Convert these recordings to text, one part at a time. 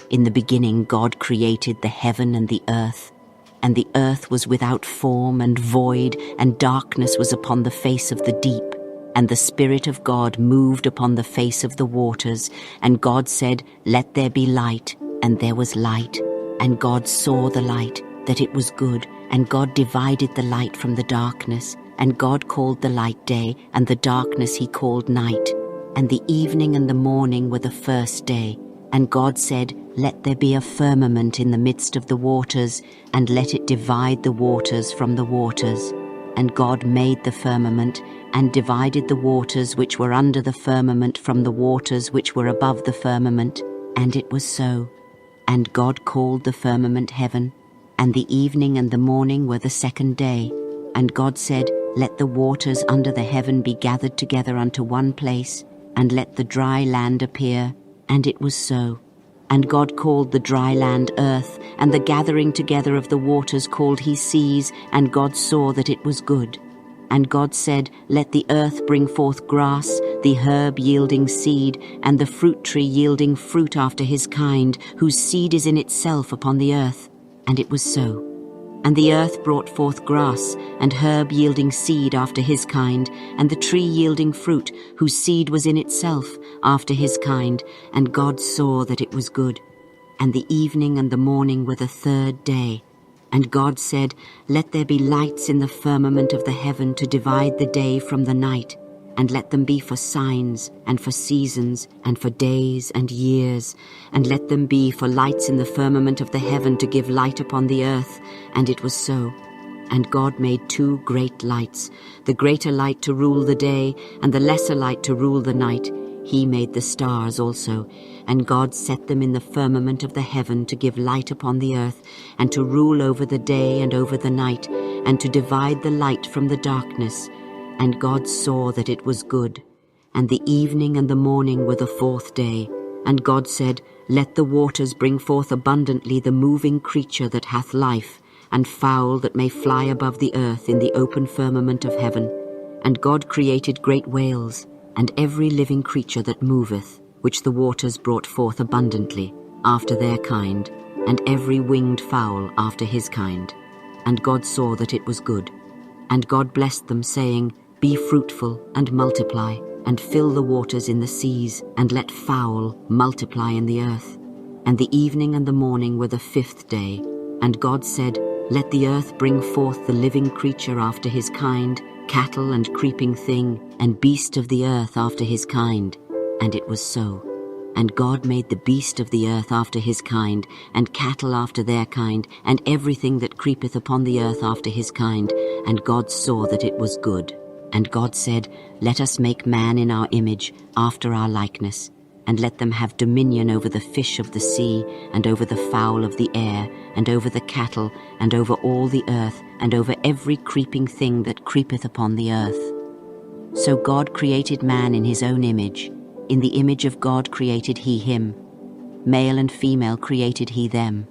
In the beginning God created the heaven and the earth. And the earth was without form and void, and darkness was upon the face of the deep. And the Spirit of God moved upon the face of the waters. And God said, "Let there be light," and there was light. And God saw the light, that it was good, and God divided the light from the darkness. And God called the light day, and the darkness he called night. And the evening and the morning were the first day. And God said, "Let there be a firmament in the midst of the waters, and let it divide the waters from the waters." And God made the firmament, and divided the waters which were under the firmament from the waters which were above the firmament. And it was so. And God called the firmament heaven. And the evening and the morning were the second day. And God said, "Let the waters under the heaven be gathered together unto one place, and let the dry land appear." And it was so. And God called the dry land earth, and the gathering together of the waters called he seas, and God saw that it was good. And God said, "Let the earth bring forth grass, the herb yielding seed, and the fruit tree yielding fruit after his kind, whose seed is in itself upon the earth." And it was so. And the earth brought forth grass, and herb yielding seed after his kind, and the tree yielding fruit, whose seed was in itself after his kind. And God saw that it was good. And the evening and the morning were the third day. And God said, "Let there be lights in the firmament of the heaven to divide the day from the night, and let them be for signs, and for seasons, and for days and years, and let them be for lights in the firmament of the heaven to give light upon the earth." And it was so. And God made 2 great lights, the greater light to rule the day, and the lesser light to rule the night. He made the stars also, and God set them in the firmament of the heaven to give light upon the earth, and to rule over the day and over the night, and to divide the light from the darkness. And God saw that it was good. And the evening and the morning were the fourth day. And God said, "Let the waters bring forth abundantly the moving creature that hath life, and fowl that may fly above the earth in the open firmament of heaven." And God created great whales, and every living creature that moveth, which the waters brought forth abundantly, after their kind, and every winged fowl after his kind. And God saw that it was good. And God blessed them, saying, "Be fruitful, and multiply, and fill the waters in the seas, and let fowl multiply in the earth." And the evening and the morning were the fifth day. And God said, "Let the earth bring forth the living creature after his kind, cattle and creeping thing, and beast of the earth after his kind." And it was so. And God made the beast of the earth after his kind, and cattle after their kind, and everything that creepeth upon the earth after his kind. And God saw that it was good. And God said, "Let us make man in our image, after our likeness, and let them have dominion over the fish of the sea, and over the fowl of the air, and over the cattle, and over all the earth, and over every creeping thing that creepeth upon the earth." So God created man in his own image. In the image of God created he him. Male and female created he them.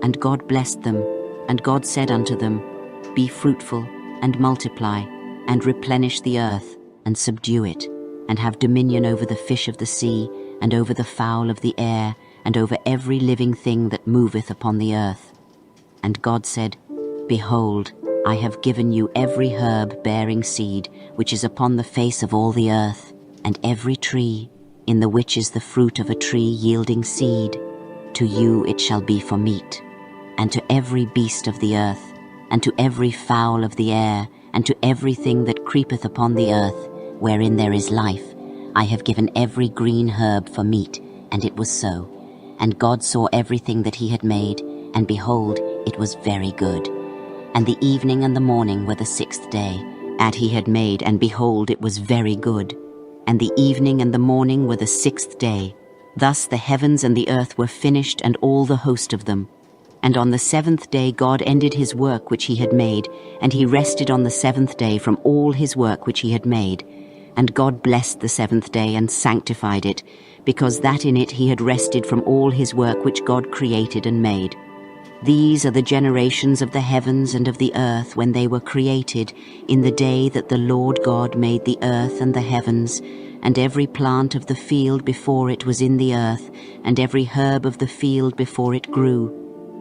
And God blessed them, and God said unto them, "Be fruitful, and multiply, and replenish the earth, and subdue it, and have dominion over the fish of the sea, and over the fowl of the air, and over every living thing that moveth upon the earth." And God said, "Behold, I have given you every herb bearing seed, which is upon the face of all the earth, and every tree, in the which is the fruit of a tree yielding seed. To you it shall be for meat. And to every beast of the earth, and to every fowl of the air, and to everything that creepeth upon the earth, wherein there is life, I have given every green herb for meat." And it was so. And God saw everything that he had made, and behold, it was very good. And the evening and the morning were the sixth day. And he had made, and behold, it was very good. And the evening and the morning were the sixth day. Thus the heavens and the earth were finished, and all the host of them. And on the seventh day God ended his work which he had made, and he rested on the seventh day from all his work which he had made. And God blessed the seventh day and sanctified it, because that in it he had rested from all his work which God created and made. These are the generations of the heavens and of the earth when they were created, in the day that the Lord God made the earth and the heavens, and every plant of the field before it was in the earth, and every herb of the field before it grew.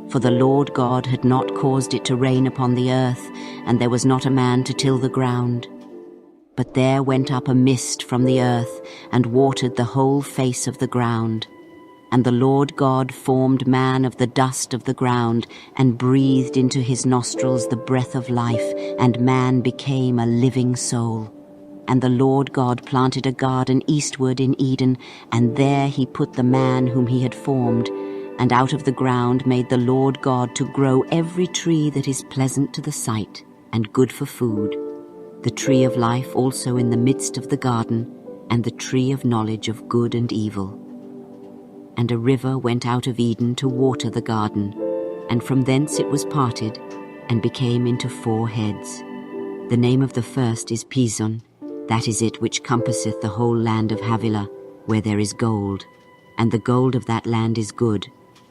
For the Lord God had not caused it to rain upon the earth, and there was not a man to till the ground. But there went up a mist from the earth, and watered the whole face of the ground. And the Lord God formed man of the dust of the ground, and breathed into his nostrils the breath of life, and man became a living soul. And the Lord God planted a garden eastward in Eden, and there he put the man whom he had formed. And out of the ground made the Lord God to grow every tree that is pleasant to the sight, and good for food, the tree of life also in the midst of the garden, and the tree of knowledge of good and evil. And a river went out of Eden to water the garden, and from thence it was parted, and became into 4 heads. The name of the first is Pison, that is it which compasseth the whole land of Havilah, where there is gold, and the gold of that land is good.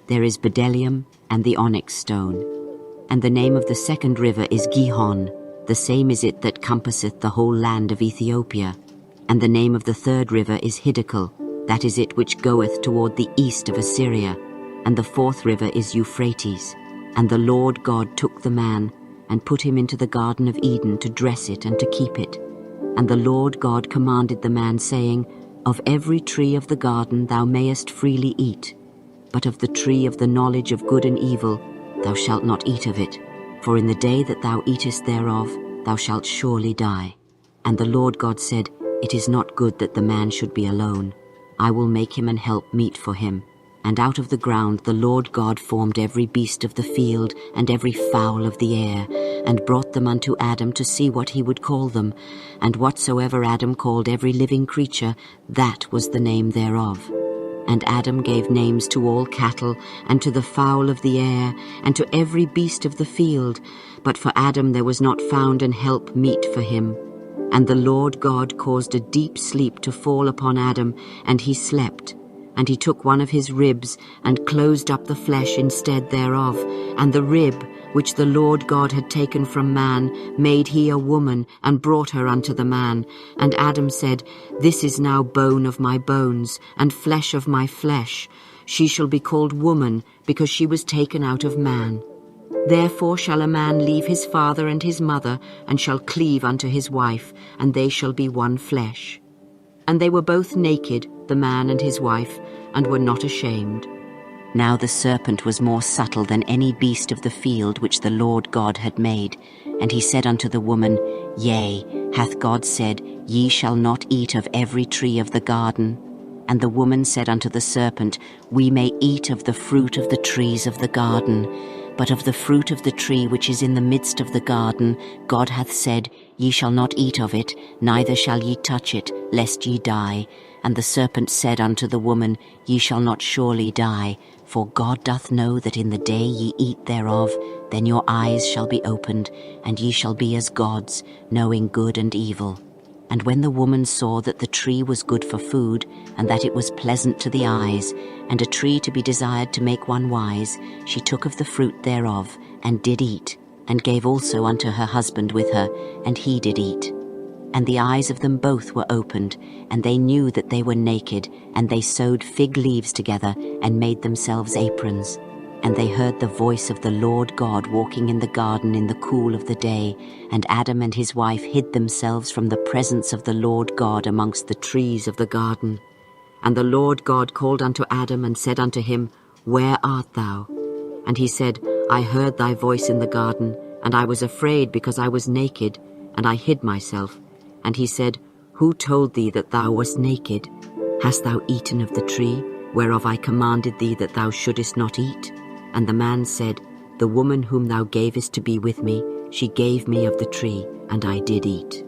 There is bdellium and the onyx stone. And the name of the second river is Gihon, the same is it that compasseth the whole land of Ethiopia. And the name of the third river is Hiddekel, that is it which goeth toward the east of Assyria. And the fourth river is Euphrates. And the Lord God took the man, and put him into the garden of Eden to dress it and to keep it. And the Lord God commanded the man, saying, Of every tree of the garden thou mayest freely eat, but of the tree of the knowledge of good and evil thou shalt not eat of it, for in the day that thou eatest thereof thou shalt surely die. And the Lord God said, It is not good that the man should be alone. I will make him an help meet for him. And out of the ground the Lord God formed every beast of the field, and every fowl of the air, and brought them unto Adam to see what he would call them. And whatsoever Adam called every living creature, that was the name thereof. And Adam gave names to all cattle, and to the fowl of the air, and to every beast of the field. But for Adam there was not found an help meet for him. And the Lord God caused a deep sleep to fall upon Adam, and he slept. And he took one of his ribs, and closed up the flesh instead thereof. And the rib, which the Lord God had taken from man, made he a woman, and brought her unto the man. And Adam said, This is now bone of my bones, and flesh of my flesh. She shall be called woman, because she was taken out of man. Therefore shall a man leave his father and his mother, and shall cleave unto his wife, and they shall be one flesh. And they were both naked, the man and his wife, and were not ashamed. Now the serpent was more subtle than any beast of the field which the Lord God had made. And he said unto the woman, Yea, hath God said, Ye shall not eat of every tree of the garden? And the woman said unto the serpent, We may eat of the fruit of the trees of the garden. But of the fruit of the tree which is in the midst of the garden, God hath said, Ye shall not eat of it, neither shall ye touch it, lest ye die. And the serpent said unto the woman, Ye shall not surely die, for God doth know that in the day ye eat thereof, then your eyes shall be opened, and ye shall be as gods, knowing good and evil. And when the woman saw that the tree was good for food, and that it was pleasant to the eyes, and a tree to be desired to make one wise, she took of the fruit thereof, and did eat, and gave also unto her husband with her, and he did eat. And the eyes of them both were opened, and they knew that they were naked, and they sewed fig leaves together, and made themselves aprons. And they heard the voice of the Lord God walking in the garden in the cool of the day, and Adam and his wife hid themselves from the presence of the Lord God amongst the trees of the garden. And the Lord God called unto Adam, and said unto him, Where art thou? And he said, I heard thy voice in the garden, and I was afraid because I was naked, and I hid myself. And he said, Who told thee that thou wast naked? Hast thou eaten of the tree, whereof I commanded thee that thou shouldest not eat? And the man said, The woman whom thou gavest to be with me, she gave me of the tree, and I did eat.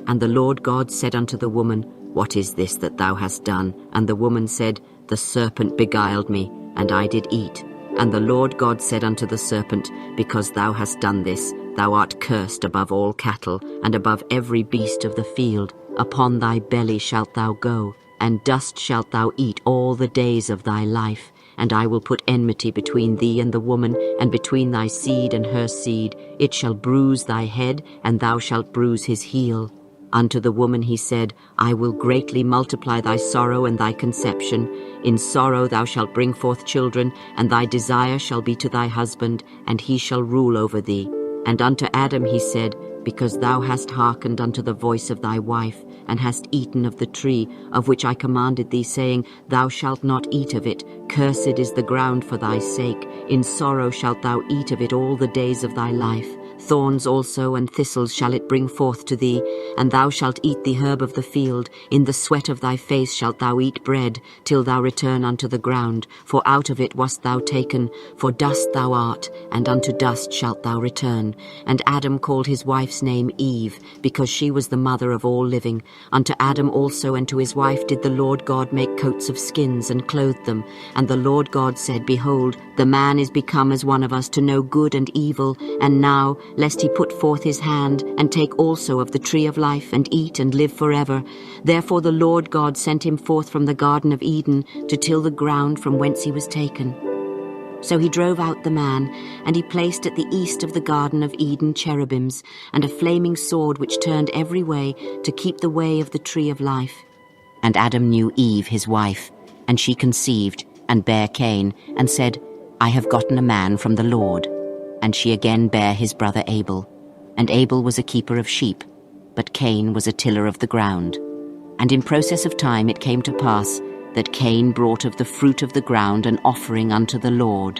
And the Lord God said unto the woman, What is this that thou hast done? And the woman said, The serpent beguiled me, and I did eat. And the Lord God said unto the serpent, Because thou hast done this, thou art cursed above all cattle, and above every beast of the field. Upon thy belly shalt thou go, and dust shalt thou eat all the days of thy life. And I will put enmity between thee and the woman, and between thy seed and her seed. It shall bruise thy head, and thou shalt bruise his heel. Unto the woman he said, I will greatly multiply thy sorrow and thy conception. In sorrow thou shalt bring forth children, and thy desire shall be to thy husband, and he shall rule over thee. And unto Adam he said, Because thou hast hearkened unto the voice of thy wife, and hast eaten of the tree, of which I commanded thee, saying, Thou shalt not eat of it. Cursed is the ground for thy sake. In sorrow shalt thou eat of it all the days of thy life. Thorns also and thistles shall it bring forth to thee, and thou shalt eat the herb of the field. In the sweat of thy face shalt thou eat bread, till thou return unto the ground. For out of it wast thou taken, for dust thou art, and unto dust shalt thou return. And Adam called his wife's name Eve, because she was the mother of all living. Unto Adam also and to his wife did the Lord God make coats of skins, and clothed them. And the Lord God said, Behold, the man is become as one of us, to know good and evil. And now, lest he put forth his hand, and take also of the tree of life, and eat and live forever. Therefore the Lord God sent him forth from the Garden of Eden, to till the ground from whence he was taken. So he drove out the man, and he placed at the east of the Garden of Eden cherubims, and a flaming sword which turned every way, to keep the way of the tree of life. And Adam knew Eve his wife, and she conceived, and bare Cain, and said, I have gotten a man from the Lord. And she again bare his brother Abel. And Abel was a keeper of sheep, but Cain was a tiller of the ground. And in process of time it came to pass that Cain brought of the fruit of the ground an offering unto the Lord.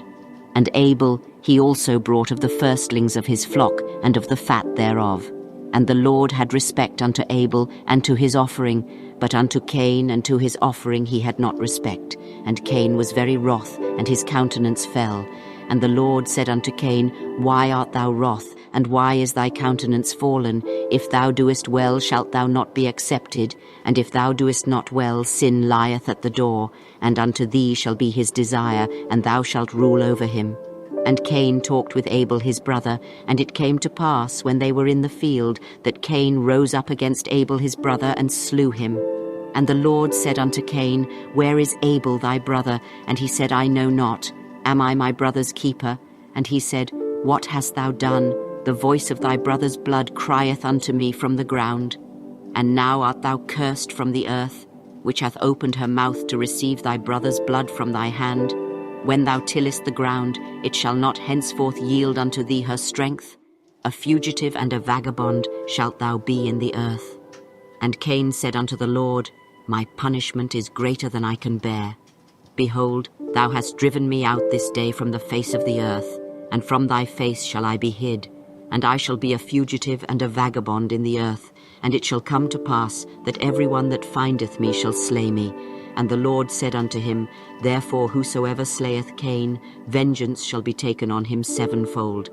And Abel he also brought of the firstlings of his flock, and of the fat thereof. And the Lord had respect unto Abel and to his offering, but unto Cain and to his offering he had not respect. And Cain was very wroth, and his countenance fell. And the Lord said unto Cain, Why art thou wroth, and why is thy countenance fallen? If thou doest well, shalt thou not be accepted? And if thou doest not well, sin lieth at the door, and unto thee shall be his desire, and thou shalt rule over him. And Cain talked with Abel his brother, and it came to pass, when they were in the field, that Cain rose up against Abel his brother, and slew him. And the Lord said unto Cain, Where is Abel thy brother? And he said, I know not. Am I my brother's keeper? And he said, What hast thou done? The voice of thy brother's blood crieth unto me from the ground. And now art thou cursed from the earth, which hath opened her mouth to receive thy brother's blood from thy hand. When thou tillest the ground, it shall not henceforth yield unto thee her strength. A fugitive and a vagabond shalt thou be in the earth. And Cain said unto the Lord, My punishment is greater than I can bear. Behold, thou hast driven me out this day from the face of the earth, and from thy face shall I be hid. And I shall be a fugitive and a vagabond in the earth. And it shall come to pass that every one that findeth me shall slay me. And the Lord said unto him, Therefore whosoever slayeth Cain, vengeance shall be taken on him sevenfold.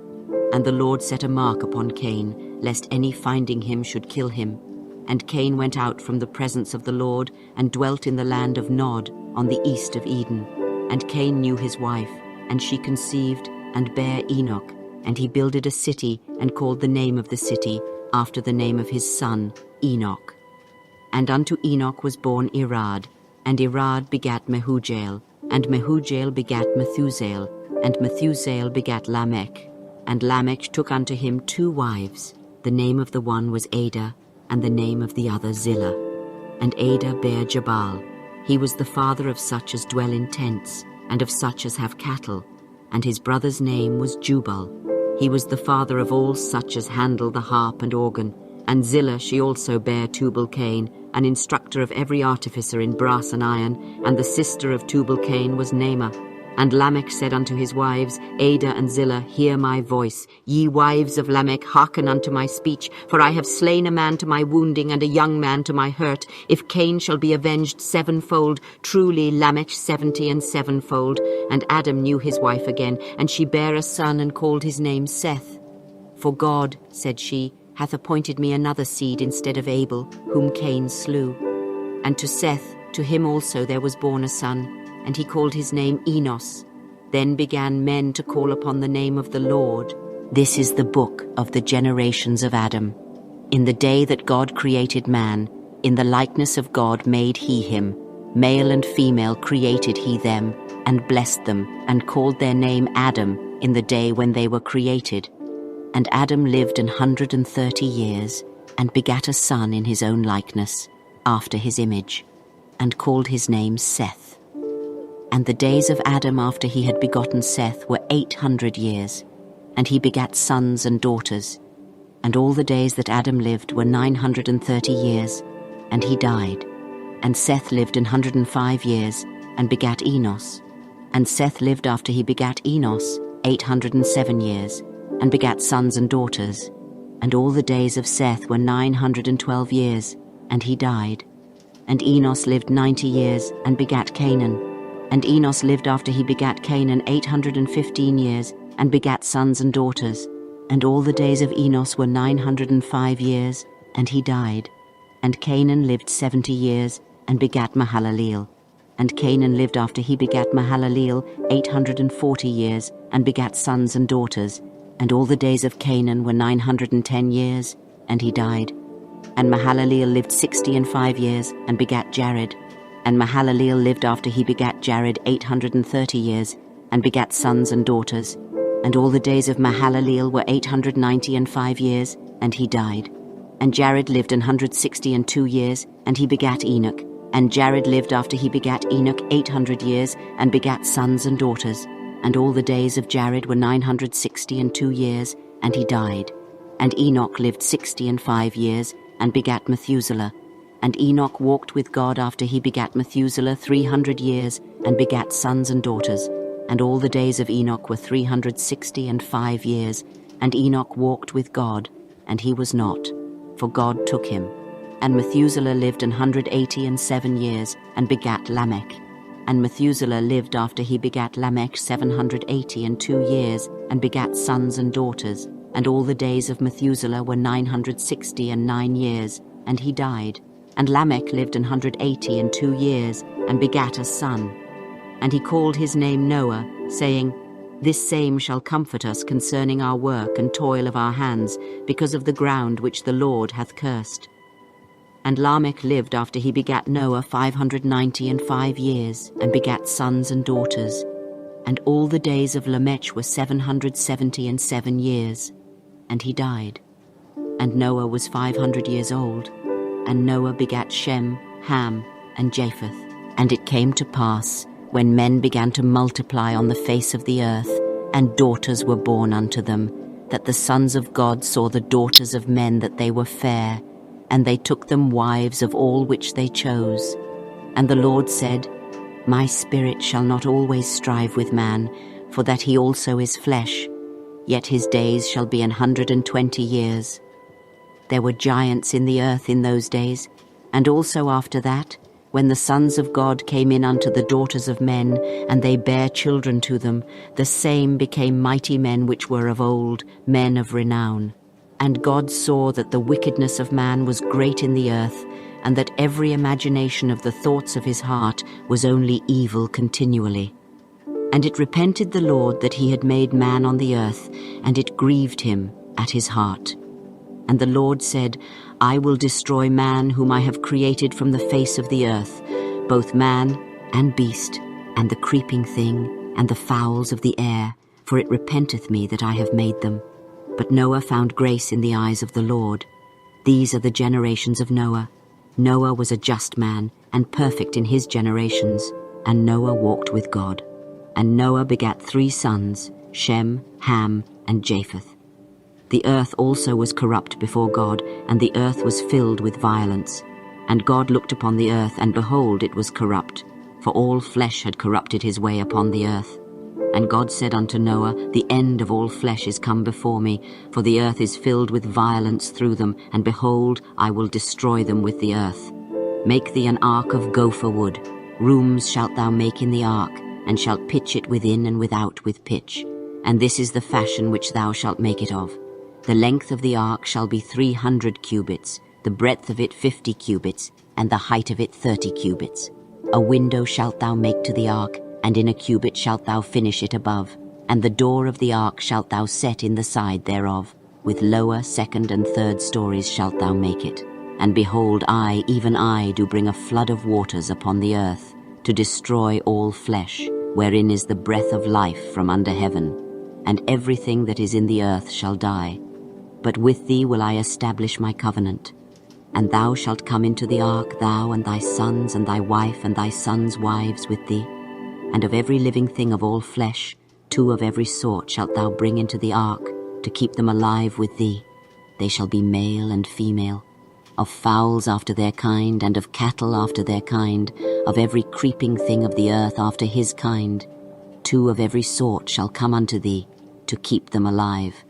And the Lord set a mark upon Cain, lest any finding him should kill him. And Cain went out from the presence of the Lord, and dwelt in the land of Nod, on the east of Eden. And Cain knew his wife, and she conceived, and bare Enoch. And he builded a city, and called the name of the city, after the name of his son, Enoch. And unto Enoch was born Irad, and Irad begat Mehujael, and Mehujael begat Methusael, and Methusael begat Lamech. And Lamech took unto him 2 wives. The name of the one was Ada, and the name of the other Zillah. And Ada bare Jabal. He was the father of such as dwell in tents, and of such as have cattle. And his brother's name was Jubal. He was the father of all such as handle the harp and organ. And Zillah she also bare Tubal-Cain, an instructor of every artificer in brass and iron. And the sister of Tubal-Cain was Naamah. And Lamech said unto his wives, Ada and Zillah, hear my voice. Ye wives of Lamech, hearken unto my speech. For I have slain a man to my wounding, and a young man to my hurt. If Cain shall be avenged sevenfold, truly Lamech 70 and sevenfold. And Adam knew his wife again, and she bare a son, and called his name Seth. For God, said she, hath appointed me another seed instead of Abel, whom Cain slew. And to Seth, to him also there was born a son, and he called his name Enos. Then began men to call upon the name of the Lord. This is the book of the generations of Adam. In the day that God created man, in the likeness of God made he him. Male and female created he them, and blessed them, and called their name Adam in the day when they were created. And Adam lived 130 years, and begat a son in his own likeness, after his image, and called his name Seth. And the days of Adam after he had begotten Seth were 800 years, and he begat sons and daughters. And all the days that Adam lived were 930 years, and he died. And Seth lived 105 years, and begat Enos. And Seth lived after he begat Enos 807 years, and begat sons and daughters. And all the days of Seth were 912 years, and he died. And Enos lived 90 years, and begat Canaan. And Enos lived after he begat Canaan 815 years, and begat sons and daughters. And all the days of Enos were 905 years, and he died. And Canaan lived 70 years, and begat Mahalaleel. And Canaan lived after he begat Mahalaleel 840 years, and begat sons and daughters. And all the days of Canaan were 910 years, and he died. And Mahalaleel lived 65 years, and begat Jared. And Mahalaleel lived after he begat Jared 830 years, and begat sons and daughters. And all the days of Mahalaleel were 895 years, and he died. And Jared lived 162 years, and he begat Enoch. And Jared lived after he begat Enoch 800 years, and begat sons and daughters. And all the days of Jared were 962 years, and he died. And Enoch lived 65 years, and begat Methuselah. And Enoch walked with God after he begat Methuselah 300 years, and begat sons and daughters. And all the days of Enoch were 365 years, and Enoch walked with God, and he was not, for God took him. And Methuselah lived 187 years, and begat Lamech. And Methuselah lived after he begat Lamech 782 years, and begat sons and daughters. And all the days of Methuselah were 969 years, and he died. And Lamech lived 182 years, and begat a son. And he called his name Noah, saying, This same shall comfort us concerning our work and toil of our hands, because of the ground which the Lord hath cursed. And Lamech lived after he begat Noah 595 years, and begat sons and daughters. And all the days of Lamech were 777 years, and he died. And Noah was 500 years old. And Noah begat Shem, Ham, and Japheth. And it came to pass, when men began to multiply on the face of the earth, and daughters were born unto them, that the sons of God saw the daughters of men that they were fair, and they took them wives of all which they chose. And the Lord said, My spirit shall not always strive with man, for that he also is flesh, yet his days shall be 120 years. There were giants in the earth in those days, and also after that, when the sons of God came in unto the daughters of men, and they bare children to them, the same became mighty men which were of old, men of renown. And God saw that the wickedness of man was great in the earth, and that every imagination of the thoughts of his heart was only evil continually. And it repented the Lord that he had made man on the earth, and it grieved him at his heart. And the Lord said, I will destroy man whom I have created from the face of the earth, both man and beast, and the creeping thing, and the fowls of the air, for it repenteth me that I have made them. But Noah found grace in the eyes of the Lord. These are the generations of Noah. Noah was a just man, and perfect in his generations, and Noah walked with God. And Noah begat 3 sons, Shem, Ham, and Japheth. The earth also was corrupt before God, and the earth was filled with violence. And God looked upon the earth, and behold, it was corrupt, for all flesh had corrupted his way upon the earth. And God said unto Noah, The end of all flesh is come before me, for the earth is filled with violence through them, and behold, I will destroy them with the earth. Make thee an ark of gopher wood. Rooms shalt thou make in the ark, and shalt pitch it within and without with pitch. And this is the fashion which thou shalt make it of. The length of the ark shall be 300 cubits, the breadth of it 50 cubits, and the height of it 30 cubits. A window shalt thou make to the ark, and in a cubit shalt thou finish it above. And the door of the ark shalt thou set in the side thereof. With lower, second, and third stories shalt thou make it. And behold, I, even I, do bring a flood of waters upon the earth, to destroy all flesh, wherein is the breath of life from under heaven. And everything that is in the earth shall die. But with thee will I establish my covenant. And thou shalt come into the ark, thou and thy sons and thy wife and thy sons' wives with thee. And of every living thing of all flesh, 2 of every sort shalt thou bring into the ark, to keep them alive with thee. They shall be male and female. Of fowls after their kind, and of cattle after their kind, of every creeping thing of the earth after his kind. 2 of every sort shall come unto thee, to keep them alive.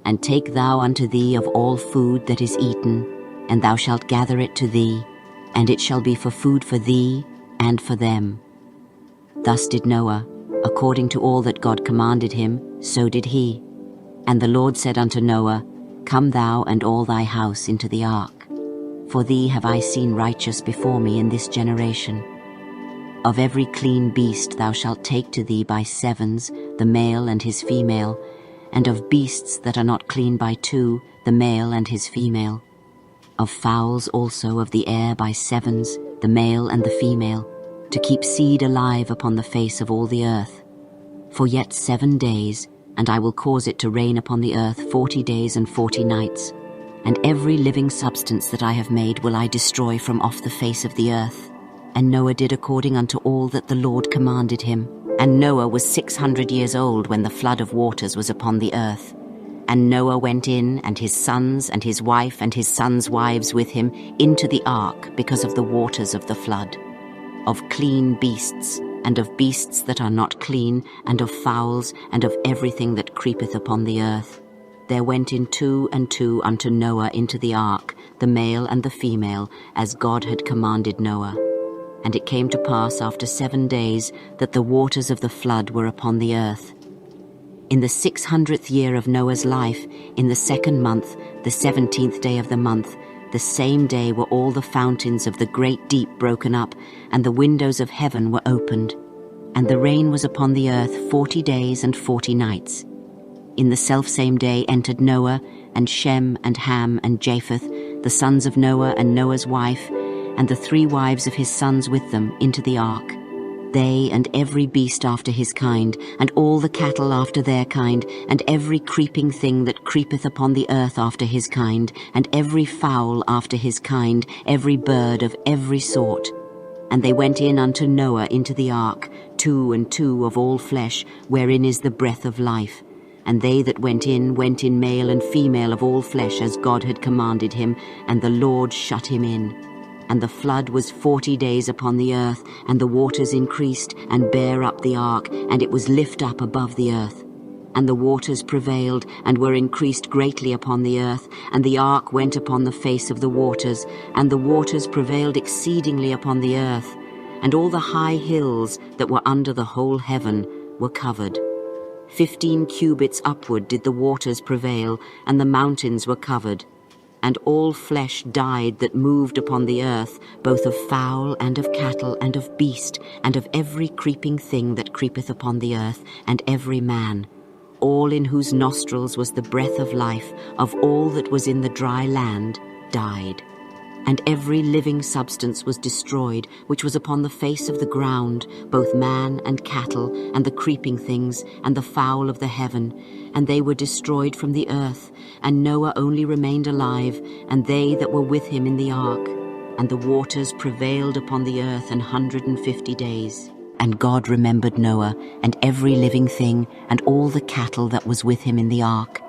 And take thou unto thee of all food that is eaten, and thou shalt gather it to thee, and it shall be for food for thee and for them. Thus did Noah, according to all that God commanded him, so did he. And the Lord said unto Noah, Come thou and all thy house into the ark, for thee have I seen righteous before me in this generation. Of every clean beast thou shalt take to thee by 7s, the male and his female, and of beasts that are not clean by 2, the male and his female. Of fowls also of the air by 7s, the male and the female, to keep seed alive upon the face of all the earth. For yet 7 days, and I will cause it to rain upon the earth 40 days and 40 nights. And every living substance that I have made will I destroy from off the face of the earth. And Noah did according unto all that the Lord commanded him. And Noah was 600 years old when the flood of waters was upon the earth. And Noah went in, and his sons, and his wife, and his sons' wives with him, into the ark because of the waters of the flood. Of clean beasts, and of beasts that are not clean, and of fowls, and of everything that creepeth upon the earth. There went in 2 and 2 unto Noah into the ark, the male and the female, as God had commanded Noah. And it came to pass after 7 days that the waters of the flood were upon the earth. In the 600th year of Noah's life, in the 2nd month, the 17th day of the month, the same day were all the fountains of the great deep broken up, and the windows of heaven were opened. And the rain was upon the earth 40 days and 40 nights. In the selfsame day entered Noah, and Shem, and Ham, and Japheth, the sons of Noah, and Noah's wife, and the 3 wives of his sons with them, into the ark. They and every beast after his kind, and all the cattle after their kind, and every creeping thing that creepeth upon the earth after his kind, and every fowl after his kind, every bird of every sort. And they went in unto Noah into the ark, 2 and 2 of all flesh, wherein is the breath of life. And they that went in male and female of all flesh, as God had commanded him, and the Lord shut him in. And the flood was 40 days upon the earth, and the waters increased, and bare up the ark, and it was lift up above the earth. And the waters prevailed, and were increased greatly upon the earth, and the ark went upon the face of the waters, and the waters prevailed exceedingly upon the earth, and all the high hills that were under the whole heaven were covered. 15 cubits upward did the waters prevail, and the mountains were covered. And all flesh died that moved upon the earth, both of fowl and of cattle and of beast, and of every creeping thing that creepeth upon the earth, and every man. All in whose nostrils was the breath of life, of all that was in the dry land, died. And every living substance was destroyed, which was upon the face of the ground, both man and cattle, and the creeping things, and the fowl of the heaven, and they were destroyed from the earth. And Noah only remained alive, and they that were with him in the ark. And the waters prevailed upon the earth 150 days. And God remembered Noah, and every living thing, and all the cattle that was with him in the ark.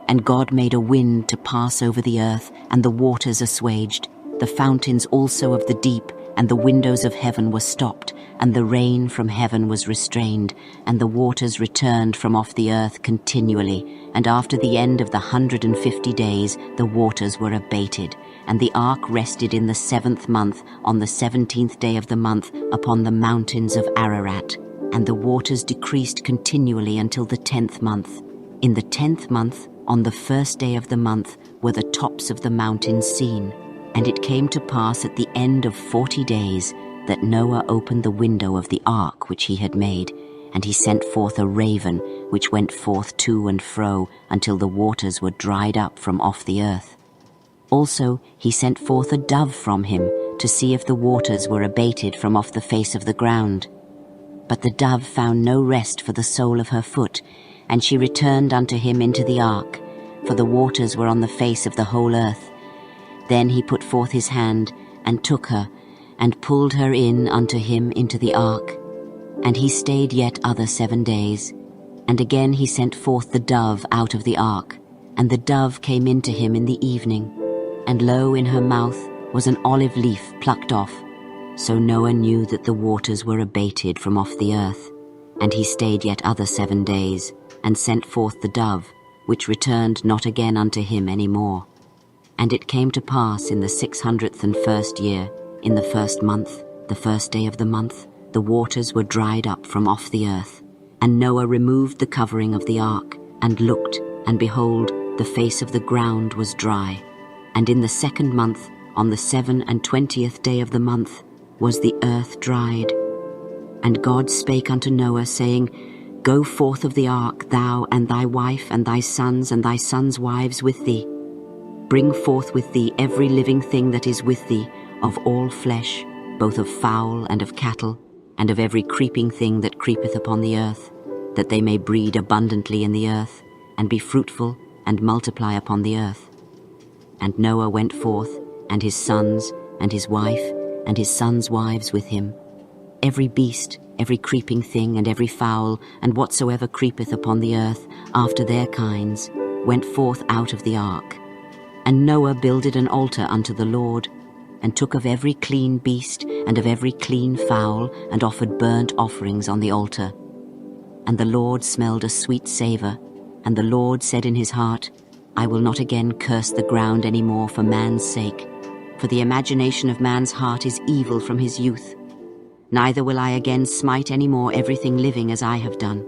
And God made a wind to pass over the earth, and the waters assuaged. The fountains also of the deep, and the windows of heaven were stopped, and the rain from heaven was restrained, and the waters returned from off the earth continually. And after the end of the 150 days, the waters were abated. And the ark rested in the 7th month, on the 17th day of the month, upon the mountains of Ararat. And the waters decreased continually until the 10th month. In the 10th month, on the 1st day of the month, were the tops of the mountains seen. And it came to pass at the end of 40 days that Noah opened the window of the ark which he had made, and he sent forth a raven, which went forth to and fro until the waters were dried up from off the earth. Also he sent forth a dove from him, to see if the waters were abated from off the face of the ground. But the dove found no rest for the sole of her foot, and she returned unto him into the ark. for the waters were on the face of the whole earth. Then he put forth his hand, and took her, and pulled her in unto him into the ark. And he stayed yet other 7 days. And again he sent forth the dove out of the ark, and the dove came into him in the evening. And lo, in her mouth was an olive leaf plucked off. So Noah knew that the waters were abated from off the earth. And he stayed yet other 7 days, and sent forth the dove, which returned not again unto him any more. And it came to pass in the 601st year, in the 1st month, the 1st day of the month, the waters were dried up from off the earth. And Noah removed the covering of the ark, and looked, and behold, the face of the ground was dry. And in the 2nd month, on the 27th day of the month, was the earth dried. And God spake unto Noah, saying, Go forth of the ark, thou and thy wife and thy sons' wives with thee. Bring forth with thee every living thing that is with thee, of all flesh, both of fowl and of cattle, and of every creeping thing that creepeth upon the earth, that they may breed abundantly in the earth, and be fruitful, and multiply upon the earth. And Noah went forth, and his sons, and his wife, and his sons' wives with him. Every beast, every creeping thing, and every fowl, and whatsoever creepeth upon the earth, after their kinds, went forth out of the ark. And Noah builded an altar unto the Lord, and took of every clean beast, and of every clean fowl, and offered burnt offerings on the altar. And the Lord smelled a sweet savour, and the Lord said in his heart, I will not again curse the ground any more for man's sake, for the imagination of man's heart is evil from his youth. Neither will I again smite any more everything living as I have done.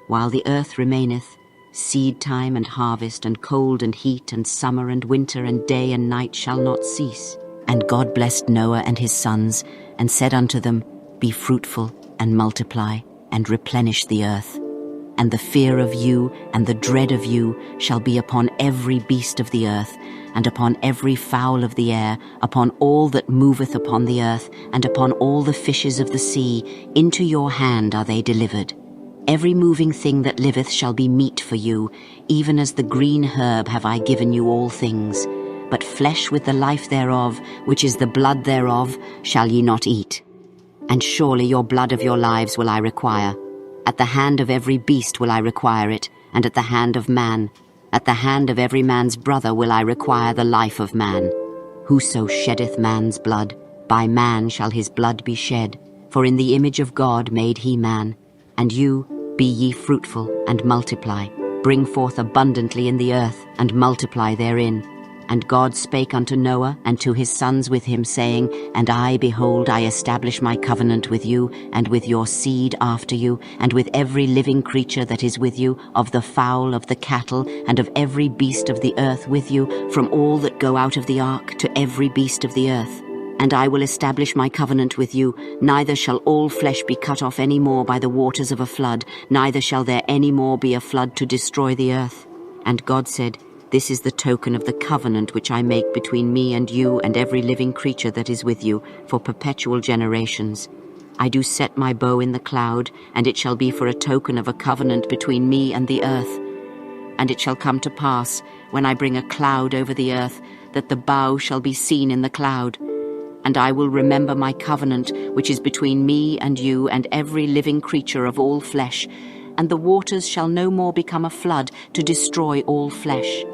While the earth remaineth, seed time and harvest, and cold and heat, and summer and winter, and day and night shall not cease. And God blessed Noah and his sons, and said unto them, Be fruitful, and multiply, and replenish the earth. And the fear of you and the dread of you shall be upon every beast of the earth, and upon every fowl of the air, upon all that moveth upon the earth, and upon all the fishes of the sea. Into your hand are they delivered. Every moving thing that liveth shall be meat for you, even as the green herb have I given you all things. But flesh with the life thereof, which is the blood thereof, shall ye not eat. And surely your blood of your lives will I require. At the hand of every beast will I require it, and at the hand of man. At the hand of every man's brother will I require the life of man. Whoso sheddeth man's blood, by man shall his blood be shed. For in the image of God made he man. And you, be ye fruitful, and multiply. Bring forth abundantly in the earth, and multiply therein. And God spake unto Noah and to his sons with him, saying, And I, behold, I establish my covenant with you, and with your seed after you, and with every living creature that is with you, of the fowl, of the cattle, and of every beast of the earth with you, from all that go out of the ark to every beast of the earth. And I will establish my covenant with you, neither shall all flesh be cut off any more by the waters of a flood, neither shall there any more be a flood to destroy the earth. And God said, This is the token of the covenant which I make between me and you and every living creature that is with you, for perpetual generations. I do set my bow in the cloud, and it shall be for a token of a covenant between me and the earth. And it shall come to pass, when I bring a cloud over the earth, that the bow shall be seen in the cloud. And I will remember my covenant, which is between me and you and every living creature of all flesh, and the waters shall no more become a flood to destroy all flesh.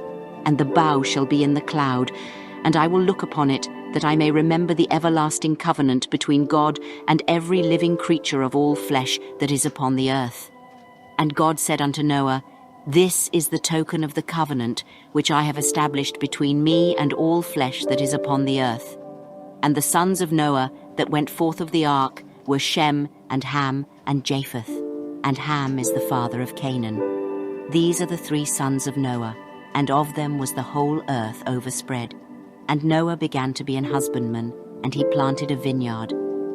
And the bow shall be in the cloud, and I will look upon it, that I may remember the everlasting covenant between God and every living creature of all flesh that is upon the earth. And God said unto Noah, This is the token of the covenant which I have established between me and all flesh that is upon the earth. And the sons of Noah that went forth of the ark were Shem, and Ham, and Japheth. And Ham is the father of Canaan. These are the 3 sons of Noah, and of them was the whole earth overspread. And Noah began to be an husbandman, and he planted a vineyard.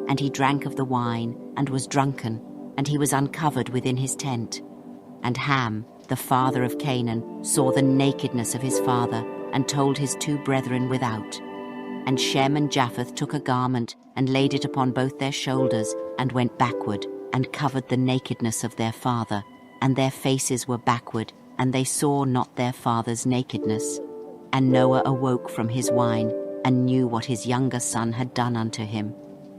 And he drank of the wine, and was drunken, and he was uncovered within his tent. And Ham, the father of Canaan, saw the nakedness of his father, and told his 2 brethren without. And Shem and Japheth took a garment, and laid it upon both their shoulders, and went backward, and covered the nakedness of their father, and their faces were backward, and they saw not their father's nakedness. And Noah awoke from his wine, and knew what his younger son had done unto him.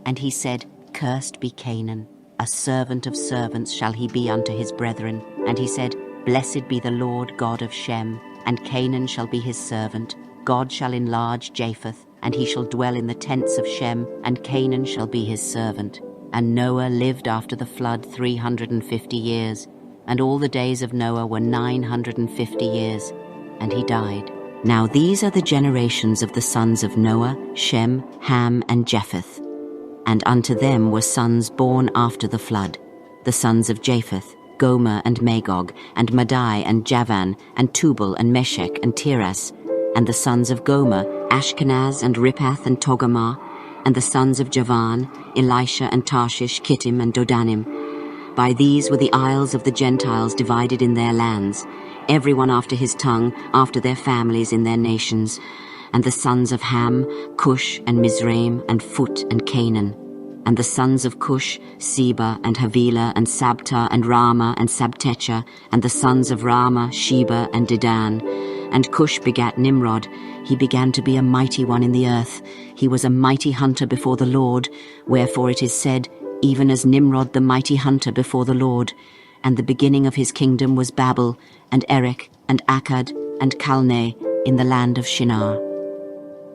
And he said, Cursed be Canaan, a servant of servants shall he be unto his brethren. And he said, Blessed be the Lord God of Shem, and Canaan shall be his servant. God shall enlarge Japheth, and he shall dwell in the tents of Shem, and Canaan shall be his servant. And Noah lived after the flood 350 years, and all the days of Noah were 950 years, and he died. Now these are the generations of the sons of Noah, Shem, Ham, and Japheth. And unto them were sons born after the flood, the sons of Japheth, Gomer and Magog, and Madai and Javan, and Tubal and Meshech and Tiras, and the sons of Gomer, Ashkenaz and Riphath and Togarmah, and the sons of Javan, Elisha and Tarshish, Kittim and Dodanim. By these were the isles of the Gentiles divided in their lands, every one after his tongue, after their families in their nations. And the sons of Ham, Cush and Mizraim and Phut and Canaan. And the sons of Cush, Seba and Havilah and Sabta and Rama and Sabtecha, and the sons of Rama, Sheba and Dedan. And Cush begat Nimrod. He began to be a mighty one in the earth. He was a mighty hunter before the Lord, wherefore it is said, even as Nimrod the mighty hunter before the Lord. And the beginning of his kingdom was Babel, and Erech, and Akkad, and Calneh, in the land of Shinar.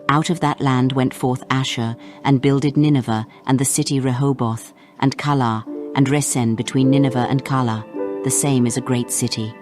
Out of that land went forth Asher, and builded Nineveh, and the city Rehoboth, and Calah, and Resen between Nineveh and Calah. The same is a great city.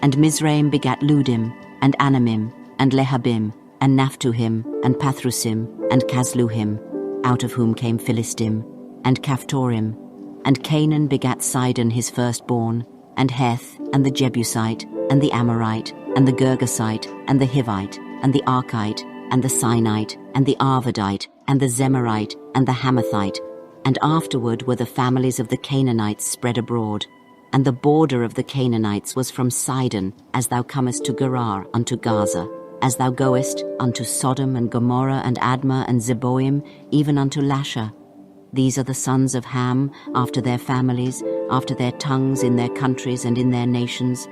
And Mizraim begat Ludim, and Anamim, and Lehabim, and Naphtuhim, and Pathrusim, and Casluhim, out of whom came Philistim, and Caphtorim. And Canaan begat Sidon his firstborn, and Heth, and the Jebusite, and the Amorite, and the Girgasite, and the Hivite, and the Archite, and the Sinite, and the Arvadite, and the Zemarite, and the Hamathite. And afterward were the families of the Canaanites spread abroad. And the border of the Canaanites was from Sidon, as thou comest to Gerar unto Gaza, as thou goest unto Sodom and Gomorrah and Admah and Zeboim, even unto Lasha. These are the sons of Ham, after their families, after their tongues, in their countries and in their nations.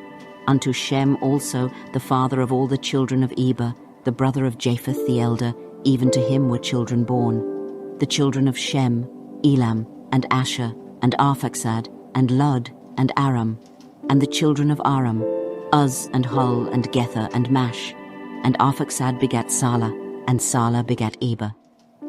Unto Shem also, the father of all the children of Eber, the brother of Japheth the elder, even to him were children born. The children of Shem, Elam, and Asher, and Arphaxad, and Lud, and Aram. And the children of Aram, Uz, and Hul, and Gether, and Mash. And Arphaxad begat Salah, and Salah begat Eber.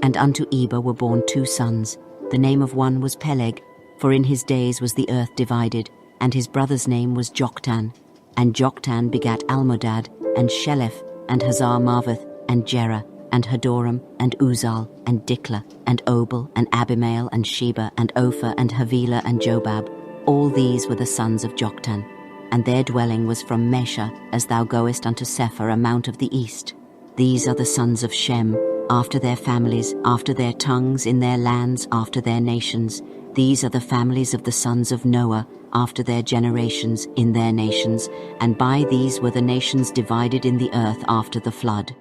And unto Eber were born 2 sons. The name of one was Peleg, for in his days was the earth divided, and his brother's name was Joktan. And Joktan begat Almodad, and Sheleph, and Hazar-Maveth, and Jerah, and Hadoram, and Uzal, and Diklah, and Obal, and Abimael, and Sheba, and Ophir, and Havilah, and Jobab. All these were the sons of Joktan. And their dwelling was from Mesha, as thou goest unto Sephar, a mount of the east. These are the sons of Shem, after their families, after their tongues, in their lands, after their nations. These are the families of the sons of Noah, after their generations, in their nations. And by these were the nations divided in the earth after the flood.